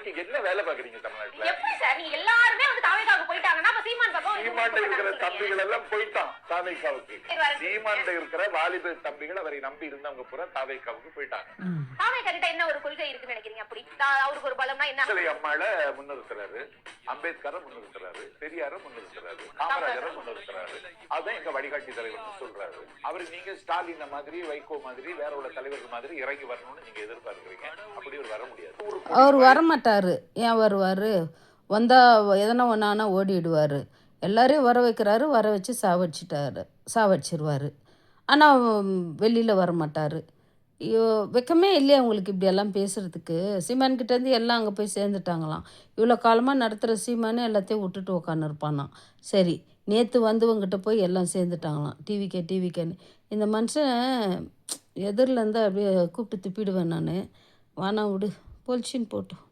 நீங்க என்ன வேலை பாக்குறீங்க தமிழ்நாட்டுல? எப்படி சார் நீங்க எல்லாருமே வந்து தாவேகாவுக்கு போயிட்டாங்கன்னா அப்ப சீமான் பக்கம் சீமான்ல இருக்கிற தம்பிகள் எல்லாம் போயிட்டான் தாவேகாவுக்கு. சீமான்ல இருக்கிற வாலிப தம்பிகள் அவரை நம்பி இருந்தவங்க பூரா தாவேகாவுக்கு போயிட்டாங்க. தாவேகா கிட்ட என்ன ஒரு கொள்கை இருக்குன்னு நினைக்கிறீங்க? அப்படி அவருக்கு ஒரு பலம்னா என்ன? அம்மாள முன்னிறுத்துறாரு, அம்பேத்கரை முன்னிறுத்துறாரு, பெரியாரை முன்னிறுத்துறாரு, காமராஜரை முன்னிறுத்துறாரு. அதான் எங்க வழிகாட்டி தலைவர் சொல்றாரு. அவரு நீங்க ஸ்டாலின் மாதிரி, வைகோ மாதிரி, வேற உள்ள தலைவர்கள் மாதிரி இறங்கி வரணும்னு நீங்க எதிர்பார்க்கிறீங்க. அப்படி ஒரு வர முடியாது. அவர் வரமாட்டார். ஏன் வருவார்? வந்தால் எதனா ஒன்றானா ஓடிடுவார். எல்லாரையும் வர வைக்கிறாரு, வர வச்சு சாவடிச்சிருவார். ஆனால் வெளியில் வரமாட்டார். ஐயோ, வெக்கமே இல்லையா உங்களுக்கு இப்படியெல்லாம் பேசுகிறதுக்கு? சீமான்கிட்டேருந்து எல்லாம் அங்கே போய் சேர்ந்துட்டாங்களாம். இவ்வளோ காலமாக நடத்துகிற சீமானே எல்லாத்தையும் விட்டுட்டு உட்காந்துருப்பானாம். சரி, நேற்று வந்தவங்கிட்ட போய் எல்லாம் சேர்ந்துட்டாங்களாம். டிவிக்கேன்னு. இந்த மனுஷன் எதிரில் இருந்தால் அப்படியே கூப்பிட்டு துப்பிடுவேன் நான். வானா விடு, பொலிச்சின்னு போட்டோம்.